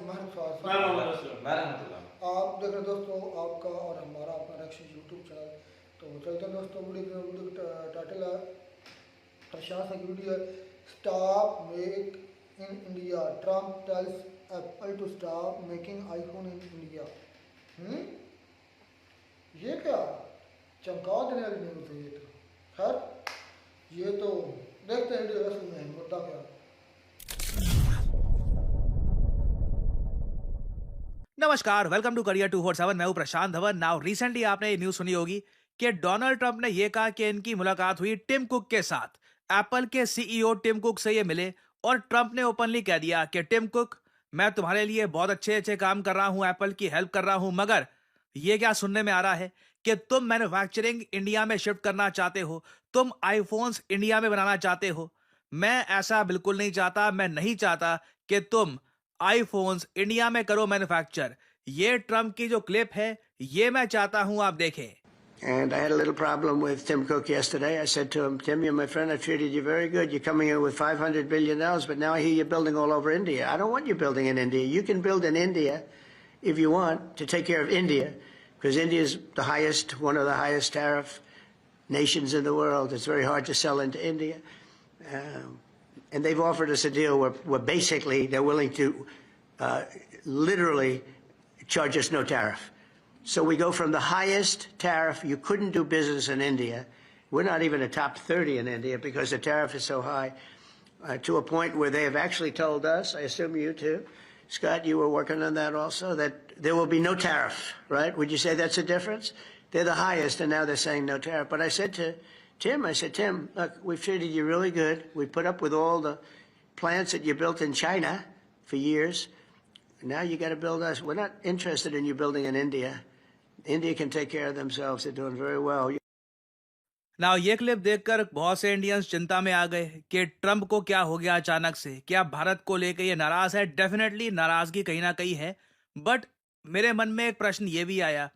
आप देख रहे दोस्तों आपका और हमारा अपना रक्षित यूट्यूब चैनल। तो चलते हैं दोस्तों, वीडियो टाइटल है प्रशासन की वीडियो है, stop make in India, Trump tells Apple to stop making iPhone in India. ये क्या चमका देने वाली न्यूज़ है ये तो। खैर ये तो देखते हैं वीडियो रस्म में मुद्दा क्या। नमस्कार, वेलकम टू करियर 247। मैं हूं प्रशांत धवन। नाउ रिसेंटली आपने ये न्यूज सुनी होगी कि डोनाल्ड ट्रंप ने यह कहा कि इनकी मुलाकात हुई टिम कुक के साथ। एप्पल के सीईओ टिम कुक से ये मिले और ट्रंप ने ओपनली कह दिया कि टिम कुक, मैं तुम्हारे लिए बहुत अच्छे अच्छे काम कर रहा हूं, एप्पल की हेल्प कर रहा हूं, मगर ये क्या सुनने में आ रहा है कि तुम मैन्युफैक्चरिंग इंडिया में शिफ्ट करना चाहते हो, तुम आईफोन्स इंडिया में बनाना चाहते हो। मैं ऐसा बिल्कुल नहीं चाहता। मैं नहीं चाहता कि तुम आईफोन्स इंडिया में करो मैन्युफैक्चर। ये ट्रम्प की जो क्लिप है, ये मैं चाहता हूं आप देखें। And I had a little problem with Tim Cook yesterday. I said to him, Tim, you're my friend. I've treated you very good. You're coming in with $500 billion, but now I hear you're building all over India. I don't want you building in India. You can build in India if you want to take care of India, because India is one of the highest tariff nations in the world. It's very hard to sell into India. And they've offered us a deal where basically they're willing to literally charge us no tariff. So we go from the highest tariff. You couldn't do business in India. We're not even a top 30 in India because the tariff is so high, to a point where they have actually told us, I assume you too, Scott, you were working on that also, that there will be no tariff, right? Would you say that's a difference? They're the highest, and now they're saying no tariff. But I said to Tim, Tim, look, we've treated you really good. We put up with all the plants that you built in China for years. Now you got to build us. We're not interested in you building in India. India can take care of themselves. They're doing very well. Now ये clip देखकर बहुत से Indians चिंता में आ गए कि Trump को क्या हो गया अचानक से। क्या भारत को लेकर ये नाराज है? डेफिनेटली नाराजगी कहीं ना कहीं है। बट मेरे मन में एक प्रश्न ये भी आया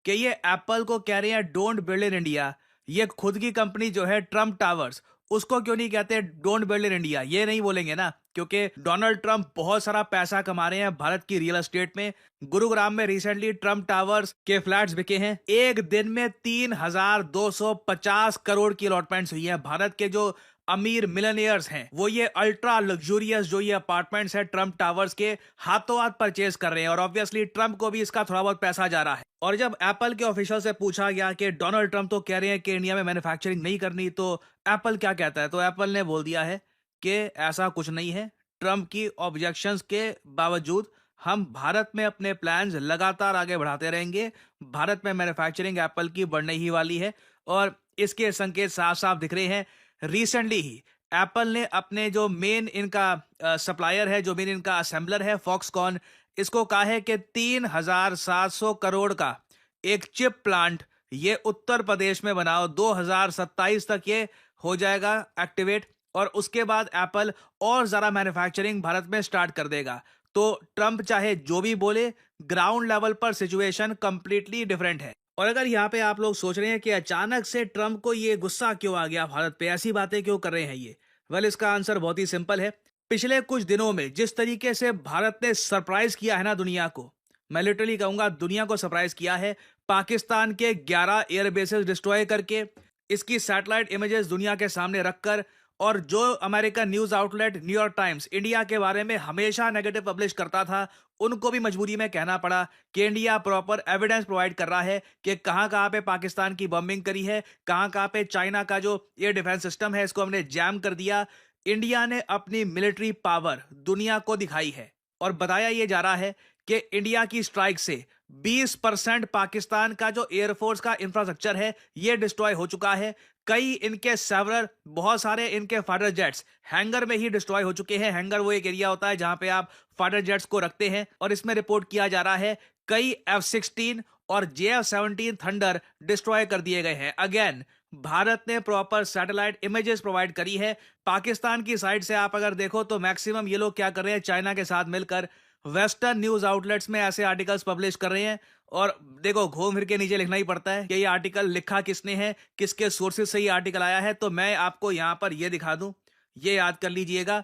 कि ये एप्पल को कह रहे हैं डोंट बिल्ड इन इंडिया। ये खुद की कंपनी जो है ट्रम्प टावर्स, उसको क्यों नहीं कहते डोंट बिल्ड इन इंडिया? ये नहीं बोलेंगे ना, क्योंकि डोनाल्ड ट्रंप बहुत सारा पैसा कमा रहे हैं भारत की रियल एस्टेट में। गुरुग्राम में रिसेंटली ट्रम्प टावर्स के फ्लैट्स बिके हैं। एक दिन में 3,250 करोड़ की अलॉटमेंट्स हुई है। भारत के जो अमीर मिलेनियर्स हैं वो ये अल्ट्रा लग्जूरियस जो ये अपार्टमेंट्स है ट्रम्प टावर्स के, हाथों हाथ परचेज कर रहे हैं। और ऑब्वियसली ट्रम्प को भी इसका थोड़ा बहुत पैसा जा रहा है। और जब एप्पल के ऑफिशियल से पूछा गया कि डोनाल्ड ट्रंप तो कह रहे हैं कि इंडिया में मैन्युफैक्चरिंग नहीं करनी, तो एप्पल क्या कहता है? तो एप्पल ने बोल दिया है कि ऐसा कुछ नहीं है। ट्रंप की ऑब्जेक्शंस के बावजूद हम भारत में अपने प्लान्स लगातार आगे बढ़ाते रहेंगे। भारत में मैन्युफैक्चरिंग एप्पल की बढ़ने ही वाली है और इसके संकेत साफ साफ दिख रहे हैं। रिसेंटली ही एप्पल ने अपने जो मेन इनका सप्लायर है, जो मेन इनका असेंबलर है फॉक्सकॉन, इसको कहा है कि 3,700 करोड़ का एक चिप प्लांट ये उत्तर प्रदेश में बनाओ। 2027 तक ये हो जाएगा एक्टिवेट और उसके बाद एप्पल और ज्यादा मैन्युफैक्चरिंग भारत में स्टार्ट कर देगा। तो ट्रंप चाहे जो भी बोले, ग्राउंड लेवल पर सिचुएशन कंप्लीटली डिफरेंट है। और अगर यहाँ पे आप लोग सोच रहे हैं कि अचानक से ट्रंप को ये गुस्सा क्यों आ गया भारत पे, ऐसी बातें क्यों कर रहे हैं ये, वेल इसका आंसर बहुत ही सिंपल है। पिछले कुछ दिनों में जिस तरीके से भारत ने सरप्राइज किया है ना दुनिया को, मैं लिटरली कहूंगा दुनिया को सरप्राइज किया है। पाकिस्तान के 11 एयरबेसेस डिस्ट्रॉय करके, इसकी सैटेलाइट इमेजेस दुनिया के सामने रखकर, और जो American news outlet New York times India के बारे में हमेशा नेगेटिव पब्लिश करता था, उनको भी मजबूरी में कहना पड़ा कि इंडिया प्रॉपर एविडेंस प्रोवाइड कर रहा है कि कहां कहां पे पाकिस्तान की बॉम्बिंग करी है, कहां कहां पे चाइना का जो एयर डिफेंस सिस्टम है इसको हमने जैम कर दिया। इंडिया ने अपनी मिलिट्री पावर दुनिया को दिखाई है और बताया यह जा रहा है कि इंडिया की स्ट्राइक से 20% पाकिस्तान का जो एयरफोर्स का इंफ्रास्ट्रक्चर है ये डिस्ट्रॉय हो चुका है। कई इनके सेवरल, बहुत सारे इनके फाइटर जेट्स हैंगर में ही डिस्ट्रॉय हो चुके हैं। हैंगर वो एक एरिया होता है जहां पे आप फाइटर जेट्स को रखते हैं, और इसमें रिपोर्ट किया जा रहा है कई F-16 और JF-17 थंडर डिस्ट्रॉय कर दिए गए हैं। अगेन भारत ने प्रॉपर सैटेलाइट इमेजेस प्रोवाइड करी है। पाकिस्तान की साइड से आप अगर देखो तो मैक्सिमम ये लोग क्या कर रहे हैं, चाइना के साथ मिलकर वेस्टर्न न्यूज आउटलेट्स में ऐसे आर्टिकल्स पब्लिश कर रहे हैं। और देखो घूम फिर के नीचे लिखना ही पड़ता है कि ये आर्टिकल लिखा किसने है, किसके सोर्सेज से ये आर्टिकल आया है। तो मैं आपको यहां पर ये दिखा दूं, ये याद कर लीजिएगा।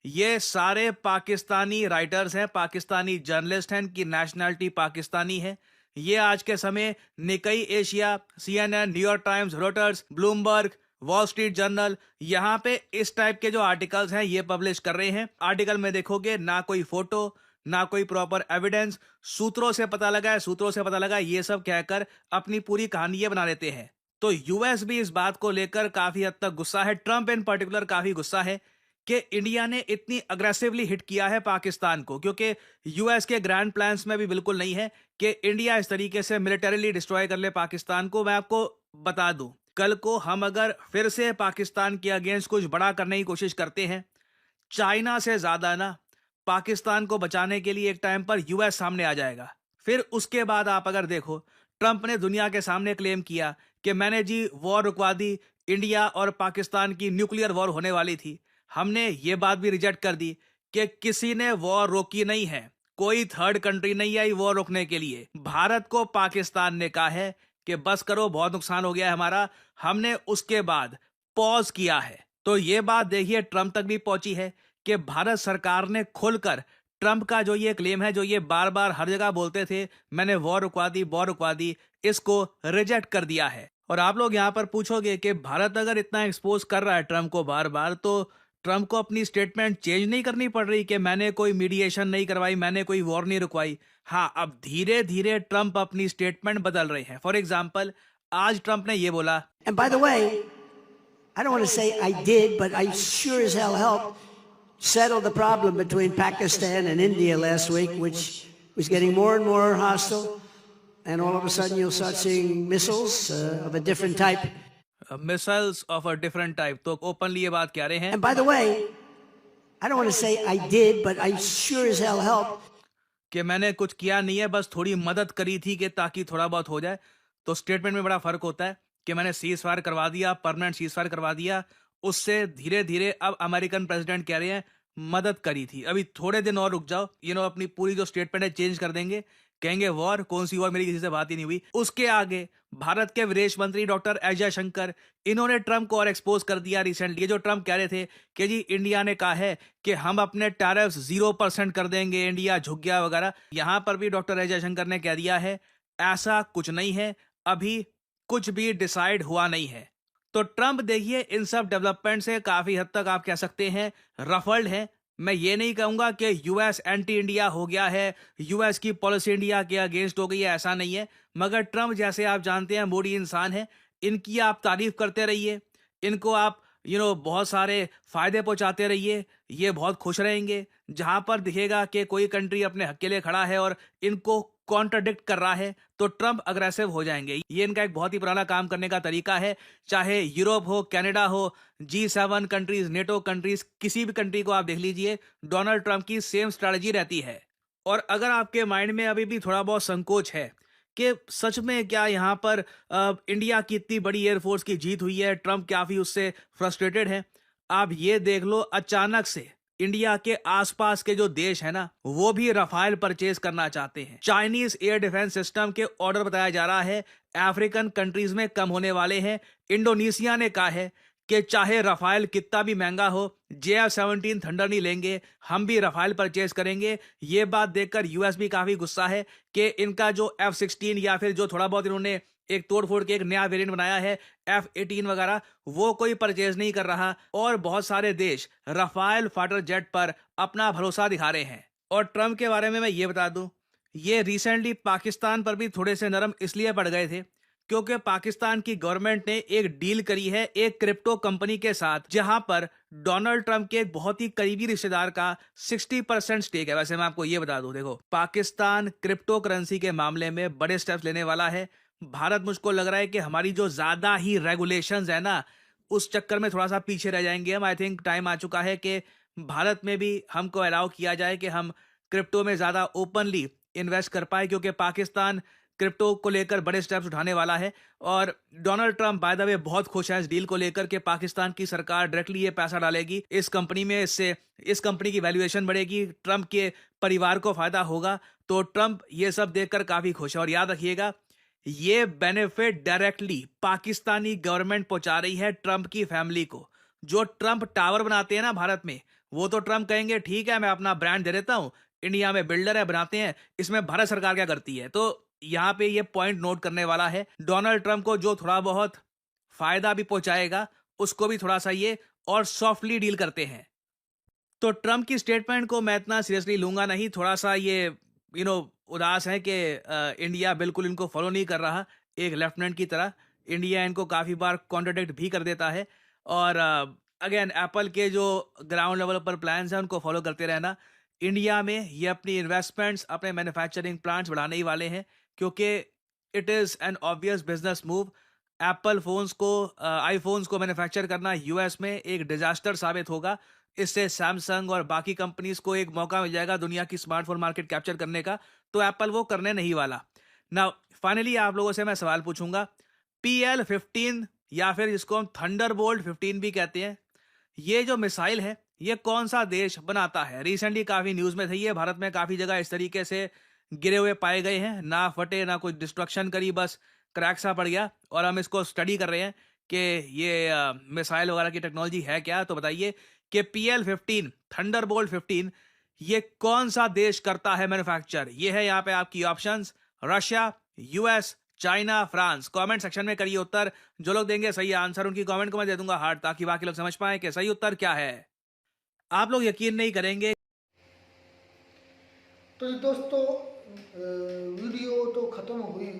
ये सारे पाकिस्तानी राइटर्स हैं, पाकिस्तानी जर्नलिस्ट हैं, इनकी नेशनैलिटी पाकिस्तानी है। ये आज के समय निकई Asia, CNN, New York times, Reuters, Bloomberg, wall street journal, यहाँ पे इस टाइप के जो आर्टिकल्स हैं ये पब्लिश कर रहे हैं। आर्टिकल में देखोगे ना कोई फोटो, ना कोई प्रॉपर एविडेंस, सूत्रों से पता लगा, ये सब कहकर अपनी पूरी कहानी ये बना लेते हैं। तो यूएस भी इस बात को लेकर काफी हद तक गुस्सा है, ट्रंप इन पर्टिकुलर काफी गुस्सा है कि इंडिया ने इतनी अग्रेसिवली हिट किया है पाकिस्तान को, क्योंकि यूएस के ग्रैंड प्लान्स में भी बिल्कुल नहीं है कि इंडिया इस तरीके से मिलिटरीली डिस्ट्रॉय कर ले पाकिस्तान को। मैं आपको बता दूं, कल को हम अगर फिर से पाकिस्तान के अगेंस्ट कुछ बड़ा करने की कोशिश करते हैं, चाइना से ज्यादा ना पाकिस्तान को बचाने के लिए एक टाइम पर यूएस सामने आ जाएगा। फिर उसके बाद आप अगर देखो, ट्रंप ने दुनिया के सामने क्लेम किया कि मैंने जी वॉर रुकवा दी, इंडिया और पाकिस्तान की न्यूक्लियर वॉर होने वाली थी। हमने ये बात भी रिजेक्ट कर दी कि किसी ने वॉर रोकी नहीं है, कोई थर्ड कंट्री नहीं आई वॉर रोकने के लिए। भारत को पाकिस्तान ने कहा है कि बस करो, बहुत नुकसान हो गया है हमारा, हमने उसके बाद पॉज किया है। तो ये बात देखिए ट्रंप तक भी पहुंची है कि भारत सरकार ने खुलकर ट्रंप का जो ये क्लेम है, जो ये बार बार हर जगह बोलते थे मैंने वॉर रुकवा दी, इसको रिजेक्ट कर दिया है। और आप लोग यहाँ पर पूछोगे कि भारत अगर इतना एक्सपोज कर रहा है ट्रंप को बार बार, तो ट्रंप को अपनी स्टेटमेंट चेंज नहीं करनी पड़ रही कि मैंने कोई मीडिएशन नहीं करवाई, मैंने कोई वॉर नहीं रुकवाई। हाँ, अब धीरे धीरे ट्रंप अपनी स्टेटमेंट बदल रहे हैं। फॉर एग्जाम्पल, आज ट्रंप ने ये बोला, And by the way, I don't want to say I did, but I sure as hell helped settle the problem between Pakistan and India last week, which was getting more and more hostile. And all of a sudden you'll start seeing missiles of a different type. Missiles of a different type. तो openly ये बात कह रहे हैं। And by the way, I don't want to say I did, but I sure as hell helped. कि मैंने कुछ किया नहीं है, बस थोड़ी मदद करी थी कि ताकि थोड़ा बहुत हो जाए। तो स्टेटमेंट में बड़ा फर्क होता है कि मैंने सीज फायर करवा दिया, परमानेंट सीज फायर करवा दिया, उससे धीरे धीरे अब अमेरिकन प्रेसिडेंट कह रहे हैं मदद करी थी, अभी थोड़े दिन और रुक जाओ, अपनी पूरी जो स्टेटमेंट है चेंज कर देंगे, कहेंगे वॉर, कौन सी वॉर, मेरी किसी से बात ही नहीं हुई। उसके आगे भारत के विदेश मंत्री डॉक्टर एस जयशंकर, इन्होंने ट्रंप को और एक्सपोज कर दिया रिसेंटली। जो ट्रंप कह रहे थे कि जी इंडिया ने कहा है कि हम अपने टैरिफ्स 0% कर देंगे, इंडिया झुक गया वगैरह, यहां पर भी डॉक्टर एस जयशंकर ने कह दिया है ऐसा कुछ नहीं है, अभी कुछ भी डिसाइड हुआ नहीं है। तो ट्रंप देखिए इन सब डेवलपमेंट से काफी हद तक आप कह सकते हैं रफल्ड है। मैं ये नहीं कहूंगा कि यूएस एंटी इंडिया हो गया है, यूएस की पॉलिसी इंडिया के अगेंस्ट हो गई है, ऐसा नहीं है। मगर ट्रंप जैसे आप जानते हैं मोड़ी इंसान है, इनकी आप तारीफ करते रहिए, इनको आप बहुत सारे फायदे पहुंचाते रहिए, ये बहुत खुश रहेंगे। जहां पर दिखेगा कि कोई कंट्री अपने हक के लिए खड़ा है और इनको कॉन्ट्राडिक्ट कर रहा है, तो ट्रंप अग्रेसिव हो जाएंगे। ये इनका एक बहुत ही पुराना काम करने का तरीका है, चाहे यूरोप हो, कनाडा हो, G7 कंट्रीज, नेटो कंट्रीज, किसी भी कंट्री को आप देख लीजिए, डोनाल्ड ट्रंप की सेम स्ट्रेटजी रहती है। और अगर आपके माइंड में अभी भी थोड़ा बहुत संकोच है कि सच में क्या यहाँ पर इंडिया की इतनी बड़ी एयरफोर्स की जीत हुई है, ट्रंप काफी उससे फ्रस्ट्रेटेड है, आप ये देख लो अचानक से इंडिया के आसपास के जो देश है ना, वो भी रफाल परचेज करना चाहते हैं। चाइनीज एयर डिफेंस सिस्टम के ऑर्डर बताया जा रहा है अफ्रीकन कंट्रीज में कम होने वाले हैं। इंडोनेशिया ने कहा है कि चाहे रफाल कितना भी महंगा हो, JF-17 थंडर नहीं लेंगे, हम भी रफाल परचेज करेंगे। ये बात देखकर यूएस भी काफी गुस्सा है कि इनका जो F-16 या फिर जो थोड़ा बहुत इन्होंने एक तोड़ फोड़ के एक नया वेरिएंट बनाया है F-18 वगैरह, वो कोई परचेज नहीं कर रहा। और बहुत सारे देश रफाल फाइटर जेट पर अपना भरोसा दिखा रहे हैं। और ट्रंप के बारे में मैं ये बता दूं, ये रिसेंटली पाकिस्तान पर भी थोड़े से नरम इसलिए पड़ गए थे क्योंकि पाकिस्तान की गवर्नमेंट ने एक डील करी है एक क्रिप्टो कंपनी के साथ, जहां पर डोनाल्ड ट्रंप के एक बहुत ही करीबी रिश्तेदार का 60% स्टेक है। वैसे मैं आपको ये बता दूं, देखो पाकिस्तान क्रिप्टो करेंसी के मामले में बड़े स्टेप्स लेने वाला है। भारत, मुझको लग रहा है कि हमारी जो ज्यादा ही रेगुलेशंस है ना, उस चक्कर में थोड़ा सा पीछे रह जाएंगे हम। आई थिंक टाइम आ चुका है कि भारत में भी हमको अलाउ किया जाए कि हम क्रिप्टो में ज्यादा ओपनली इन्वेस्ट कर पाए, क्योंकि पाकिस्तान क्रिप्टो को लेकर बड़े स्टेप्स उठाने वाला है। और Donald Trump by the way बहुत खुश है इस डील को लेकर कि पाकिस्तान की सरकार डायरेक्टली ये पैसा डालेगी इस कंपनी में, इससे इस कंपनी की वैल्यूएशन बढ़ेगी, ट्रंप के परिवार को फायदा होगा। तो ट्रंप ये सब देखकर काफी खुश है। और याद रखिएगा, ये बेनिफिट डायरेक्टली पाकिस्तानी गवर्नमेंट पहुंचा रही है ट्रंप की फैमिली को। जो ट्रंप टावर बनाते हैं ना भारत में, वो तो ट्रम्प कहेंगे ठीक है मैं अपना ब्रांड दे देता हूँ, इंडिया में बिल्डर है बनाते हैं, इसमें भारत सरकार क्या करती है। तो यहाँ पे ये पॉइंट नोट करने वाला है, डोनाल्ड ट्रम्प को जो थोड़ा बहुत फायदा भी पहुंचाएगा उसको भी थोड़ा सा ये और सॉफ्टली डील करते हैं। तो ट्रम्प की स्टेटमेंट को मैं इतना सीरियसली लूंगा नहीं, थोड़ा सा ये उदास है कि इंडिया बिल्कुल इनको फॉलो नहीं कर रहा एक लेफ्टिनेंट की तरह। इंडिया इनको काफ़ी बार कॉन्ट्रडिक्ट भी कर देता है और अगेन एप्पल के जो ग्राउंड लेवल पर प्लान्स हैं उनको फॉलो करते रहना। इंडिया में ये अपनी इन्वेस्टमेंट्स अपने मैन्युफैक्चरिंग प्लांट्स बढ़ाने ही वाले हैं क्योंकि it is an obvious business move. Apple phones को आईफोन्स को मैन्युफैक्चर करना यूएस में एक डिजास्टर साबित होगा। इससे सैमसंग और बाकी कंपनीज को एक मौका मिल जाएगा दुनिया की स्मार्टफोन मार्केट कैप्चर करने का, तो एप्पल वो करने नहीं वाला। नाउ फाइनली आप लोगों से मैं सवाल पूछूंगा, PL-15 या फिर जिसको हम थंडरबोल्ट 15 भी कहते हैं, ये जो मिसाइल है ये कौन सा देश बनाता है? रिसेंटली काफी न्यूज में थी ये, भारत में काफी जगह इस तरीके से गिरे हुए पाए गए हैं, ना फटे ना कोई डिस्ट्रक्शन करी, बस क्रैक सा पड़ गया और हम इसको स्टडी कर रहे हैं कि ये मिसाइल वगैरह की टेक्नोलॉजी है क्या। तो बताइए कि PL-15 थंडरबोल्ट 15 ये कौन सा देश करता है मैन्युफैक्चर? ये है यहाँ पे आपकी options, Russia, US, China, France. Comment section में करिए उत्तर। जो लोग देंगे सही आंसर उनकी कमेंट को मैं दे दूंगा हार्ट, ताकि बाकी लोग समझ पाए कि सही उत्तर क्या है। आप लोग यकीन नहीं करेंगे। तो ये दोस्तों वीडियो तो ख़त्म हुई।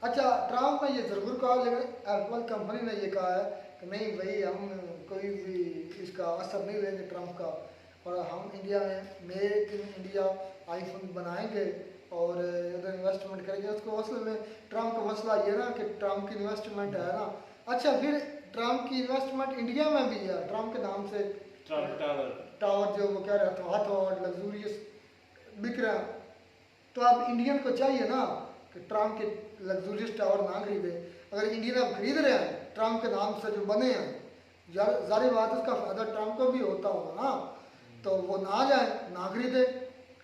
अच्छा, ट्रम्प ने ये ज़रूर कहा, लेकिन एप्पल कंपनी ने ये कहा है कि नहीं भाई, हम कोई भी इसका असर नहीं लेंगे ट्रम्प का, और हम इंडिया में मेक इन इंडिया आईफोन बनाएंगे और अगर इन्वेस्टमेंट करेंगे। उसको असल में ट्रम्प का मसला ये ना कि ट्रम्प की इन्वेस्टमेंट है ना। अच्छा, फिर ट्रम्प की इन्वेस्टमेंट इंडिया में भी है, ट्रम्प के नाम से ट्रम्प टावर जो वो कह रहे थे हाथों लग्जूरियस बिक रहा है। तो अब इंडियन को चाहिए ना कि ट्रम्प के लग्जूरियस टावर ना खरीदे। अगर इंडियन अब खरीद रहे हैं ट्रम्प के नाम से जो बने हैं, जारी बात उसका फायदा ट्रम्प को भी होता होगा ना, तो वो ना जाए, ना खरीदे।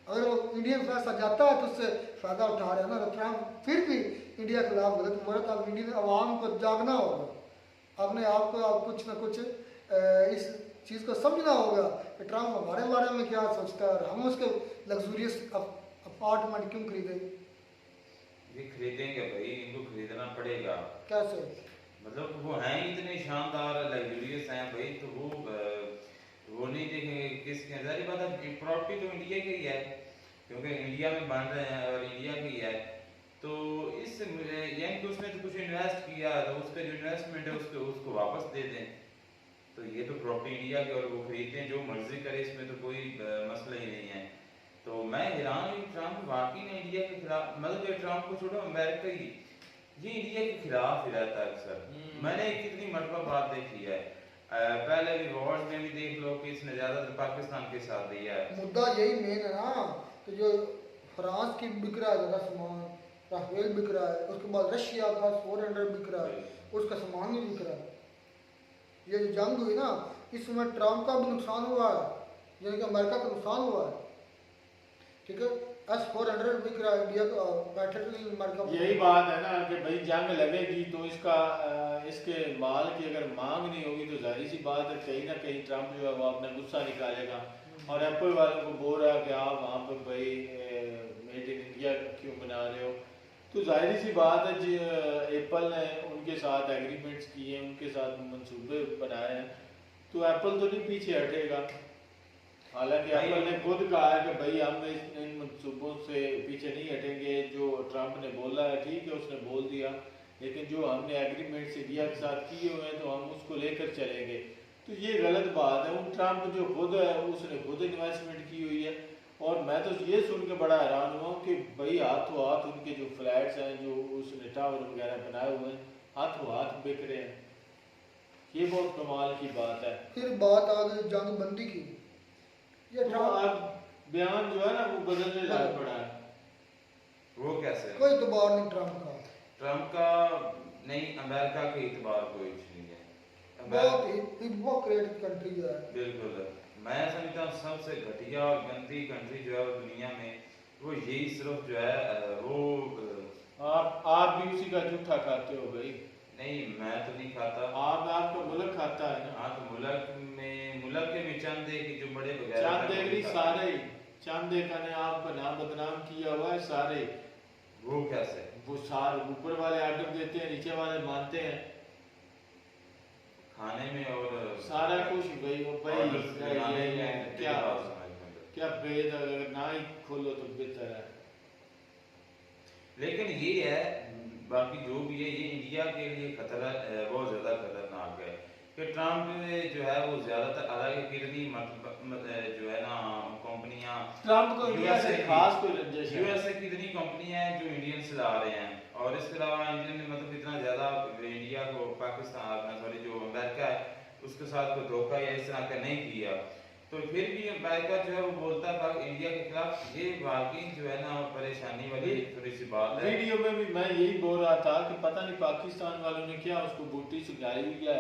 अगर वो इंडियन पैसा जाता है तो उससे फ़ायदा उठा रहे हैं ना, तो ट्रम्प फिर भी इंडिया के खिलाफ गलत मुहूर्त। अब इंडियन अवाम को जागना होगा, अपने आप को अब कुछ ना कुछ इस चीज़ को समझना होगा कि ट्रम्प हमारे बारे में क्या सोचता है और हम उसके लग्जूरियस अपार्टमेंट क्यों खरीदें। ये खरीदेंगे भाई, इनको खरीदना पड़ेगा। कैसे? मतलब वो हैं इतने शानदार लग्जरियस हैं भाई, तो वो नहीं देखेंगे किसके अंदर। बात है प्रॉपर्टी तो इंडिया की ही है, क्योंकि इंडिया में बन रहे हैं और इंडिया की है। तो इस यानी कि उसने तो कुछ इन्वेस्ट किया, तो उसका जो इन्वेस्टमेंट है उसको वापस दे दें। तो ये तो प्रॉपर्टी इंडिया की और वो खरीदते हैं जो मर्जी करे, इसमें तो कोई मसला ही नहीं है। तो मैं हैरान हूँ ट्रम्प वाकई में इंडिया के खिलाफ, मतलब ये ट्रम्प को छोड़ो, अमेरिका ही ये इंडिया के खिलाफ ही रहता है अक्सर। मैंने कितनी मरतबा बात देखी है, पहले भी वॉर्स में भी देख लो कि इसने ज्यादातर पाकिस्तान के साथ दिया है। मुद्दा यही मेन है ना, तो जो फ्रांस की बिक रहा है ज़्यादा सामान, राफेल बिक रहा है, उसके बाद रशिया का 400 बिक रहा है, उसका सामान भी बिक रहा है। ये जो जंग हुई ना, इसमें ट्रम्प का भी नुकसान हुआ है, यानी कि अमेरिका का नुकसान हुआ है। ठीक है, S-400 बिक रहा है इंडिया का, पैट्रियट अमेरिका। यही बात है ना कि भाई जंग लगेगी तो इसका इसके माल की अगर मांग नहीं होगी तो जाहिर सी बात है कहीं ना कहीं ट्रम्प जो है वो अपना गुस्सा निकालेगा और एप्पल वालों को बोल रहा है कि आप वहाँ पर भाई मेड इन इंडिया क्यों बना रहे हो। तो जाहिर सी बात है जी, एप्पल ने उनके साथ एग्रीमेंट्स किए, उनके साथ मंसूबे बनाए हैं, तो एप्पल तो नहीं पीछे हटेगा। हालांकि एप्पल ने खुद कहा है कि भाई हम इन मंसूबों से पीछे नहीं हटेंगे। जो ट्रम्प ने बोला है ठीक है, उसने बोल दिया, लेकिन जो हमने एग्रीमेंट्स इंडिया के साथ किए हुए हैं तो हम उसको लेकर चलेंगे। तो ये गलत बात है। उन ट्रम्प जो खुद है उसने खुद इन्वेस्टमेंट की हुई है और मैं तो ये सुन के बड़ा हैरान हुआ कि भाई हाथों हाथ उनके जो फ्लैट्स हैं, जो उसने टावर वगैरह बनाए हुए हैं, हाथों हाथ बिक रहे हैं। ये बहुत कमाल की बात है। फिर बात आ गई जंग बंदी की। ये तो अब बयान जो है ना वो बदलने लग पड़ा है। वो कैसे? कोई इतबार नहीं ट्रम्प का नहीं, अमेरिका के इतबार कोई नहीं है। बहुत ही हिपोक्रेट कंट्री है। बिल्कुल, मैं समझता हूँ सबसे घटिया और गंदी कंट्री जो है वो दुनिया में, वो यही सिर्फ जो है वो आप भी उसी का जूठा खाते हो भाई। नहीं, मैं तो नहीं खाता। आपका मुल्क खाता है ना। हाँ, तो मुल्क में मुल्क के भी चंदे की जो बड़े वगैरह चांदेगरी सारे चांदे का ने आपका नाम बदनाम किया हुआ है सारे। वो कैसे? वो सारे ऊपर वाले आर्डर देते हैं, नीचे वाले मानते हैं खाने में और सारा कुछ। भाई orders लगाने में क्या बात समझ में आती। क्या भेद है, अगर ना ही खोलो तो बेहतर है। लेकिन ये है, बाकी जो भी है, ये इंडिया के लिए खतरा बहुत ज़्यादा खतरनाक है कि ट्रम्प जो है वो ज़्यादातर अलग कितनी जो है ना कंपनियां, ट्रम्प को इंडिया से खास कोई रंजिश है। यूएसए की इतनी कंपनियां हैं जो इंडियन से ला रहे हैं, और इसके अलावा इंडियन ने मतलब इतना ज़्यादा इंडिया को पाकिस्तान सॉरी जो अमेरिका है उसके साथ कोई धोखा या इस तरह का नहीं किया, तो फिर भी अमेरिका जो है वो बोलता है इंडिया के खिलाफ। ये वाकई जो है ना परेशानी वाली थोड़ी सी बात है। वीडियो में भी मैं यही बोल रहा था कि पता नहीं पाकिस्तान वालों ने क्या उसको बूटी सुझाई हुई है।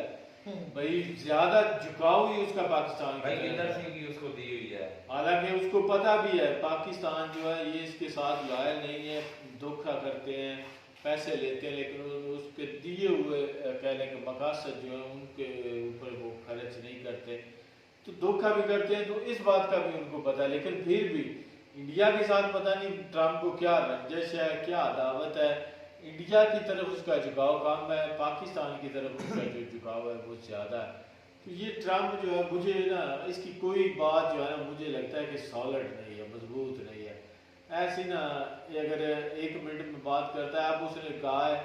भाई ज्यादा झुकाव ही उसका पाकिस्तान भाई इंदर सिंह की उसको दी हुई है, हालांकि उसको पता भी है पाकिस्तान जो है ये इसके साथ लॉयल नहीं है, धोखा करते हैं, पैसे लेते हैं, लेकिन उसके दिए हुए कहने के मकासद जो है उनके ऊपर वो खर्च नहीं करते, तो धोखा भी करते हैं। तो इस बात का भी उनको पता है, लेकिन फिर भी इंडिया के साथ पता नहीं ट्रम्प को क्या रंजिश है, क्या अदावत है। इंडिया की तरफ उसका झुकाव कम है, पाकिस्तान की तरफ उसका जो झुकाव है वो ज़्यादा है। तो ये ट्रम्प जो है मुझे ना इसकी कोई बात जो है ना मुझे लगता है कि सॉलिड नहीं है, मजबूत नहीं है। ऐसी ना अगर 1 मिनट में बात करता है, अब उसने कहा है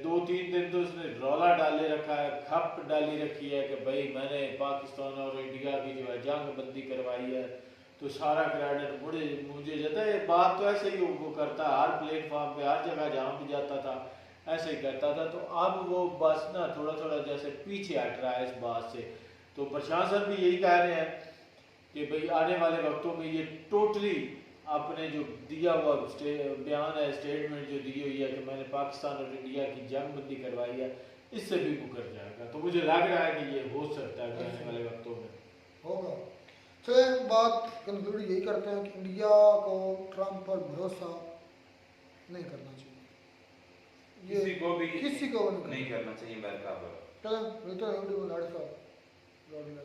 2-3 दिन तो उसने रौला डाले रखा है, खप डाली रखी है कि भाई मैंने पाकिस्तान और इंडिया की जो है जंग बंदी करवाई है, तो सारा क्रेडिट मुझे जाता है। बात तो ऐसे ही वो करता है, हर प्लेटफॉर्म पे हर जगह जहाँ भी जाता था ऐसे ही करता था। तो अब वो बस ना थोड़ा थोड़ा जैसे पीछे हट रहा है इस बात से। तो प्रशासन भी यही कह रहे हैं कि भाई आने वाले वक्तों में ये टोटली आपने जो दिया हुआ बयान है, स्टेटमेंट जो दी हुई है कि मैंने पाकिस्तान और इंडिया की जंग बंदी करवाई है, इससे भी मुकर जाएगा। तो मुझे लग रहा है कि ये हो सकता है आने वाले वक्तों में होगा। चले बात कंक्लूड यही करते हैं कि इंडिया को ट्रम्प पर भरोसा नहीं करना चाहिए, किसी को भी किसी को नहीं करना चाहिए अमेरिका पर। चलो मिलते हैं वीडियो में।